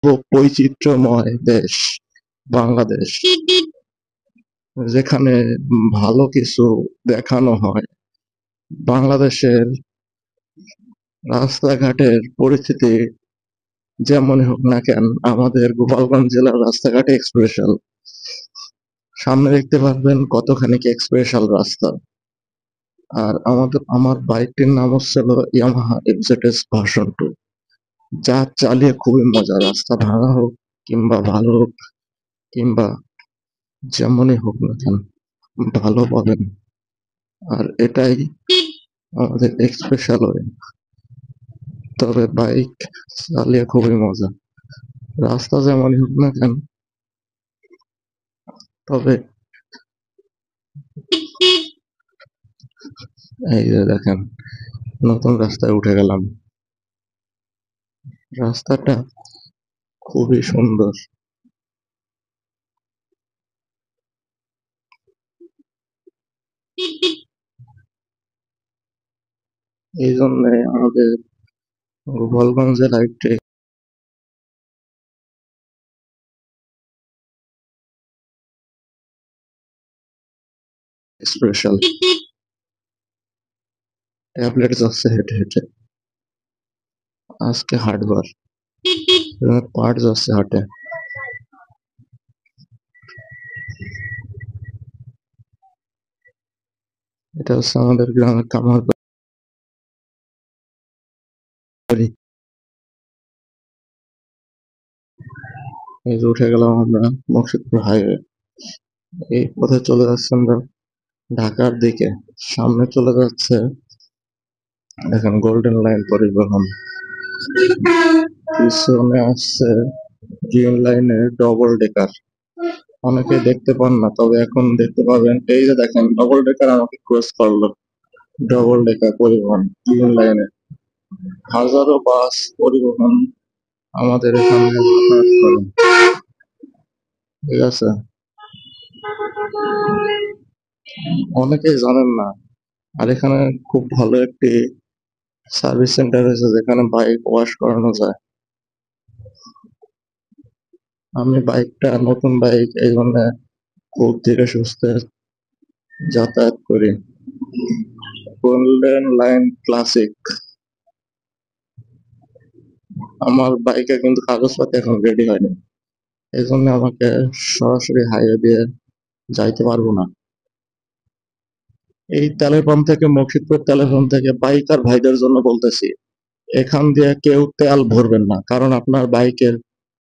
বৈচিত্র্যময় দেশ বাংলাদেশ, যেখানে ভালো কিছু দেখানো হয়। বাংলাদেশের রাস্তাঘাটের পরিস্থিতি যেমনই হোক না কেন, আমাদের গোপালগঞ্জ জেলার রাস্তাঘাটে স্পেশাল। সামনে দেখতে পারবেন কতখানি স্পেশাল রাস্তা। আর আমার বাইকটির নাম হচ্ছিল ইয়ামাহা এফজেডএস ভার্সন 2, যা চালিয়ে খুবই মজা। রাস্তা ভাঙা হোক কিংবা ভালো হোক কিংবা যেমনই হোক না কেন, ভালো পাবেন। আর এটাই আমাদের স্পেশাল ওয়ে। তবে বাইক চালিয়ে খুবই মজা, রাস্তা যেমনই হোক না কেন। তবে এই যে দেখেন, নতুন রাস্তায় উঠে গেলাম। রাস্তাটা খুবই সুন্দর। এই জন্য আমাদের গোপালগঞ্জ জেলায় একটি স্পেশাল। ট্যাবলেট যাচ্ছে হেঁটে হেঁটে, আজকে হাটবার পাট যাচ্ছে হাটে। এটা হচ্ছে আমাদের গ্রামের কামার বাড়ি। এই যে উঠে গেলাম আমরা মুর্শিদপুর হাইওয়ে। এই পথে চলে যাচ্ছে আমরা ঢাকার দিকে। সামনে চলে যাচ্ছে দেখেন গোল্ডেন লাইন পরিবহন, পিছনে আসছে গ্রিন লাইনের ডবল ডেকার। অনেকে দেখতে পান না, তবে এখন দেখতে পাবেন। এই যে দেখেন ডবল ডেকার আমাকে ক্রস করলো। ডবল ডেকার পরিবহন গ্রিন লাইনে হাজারো বাস পরিবহন আমাদের এখানে যাতায়াত করে। ঠিক আছে, অনেকেই জানেন না। আর এখানে খুব ভালো একটি সার্ভিস সেন্টার আছে যেখানে বাইক ওয়াশ করানো যায়। আমি বাইকটা নতুন বাইক, এই জন্য খুব ধীরে সুস্থে যাতায়াত করি। Golden line classic. আমার বাইকে কিন্তু কাগজপত্র এখন রেডি হয়নি, এই জন্য আমাকে সরাসরি হাইওয়ে দিয়ে যাইতে পারবো না। এই তেলের পাম্প থেকে, মুর্শিদপুর তেলের পাম্প থেকে বাইকার ভাইদের জন্য বলতেছি, এখান দিয়ে কেউ তেল ভরবেন না, কারণ আপনার বাইকের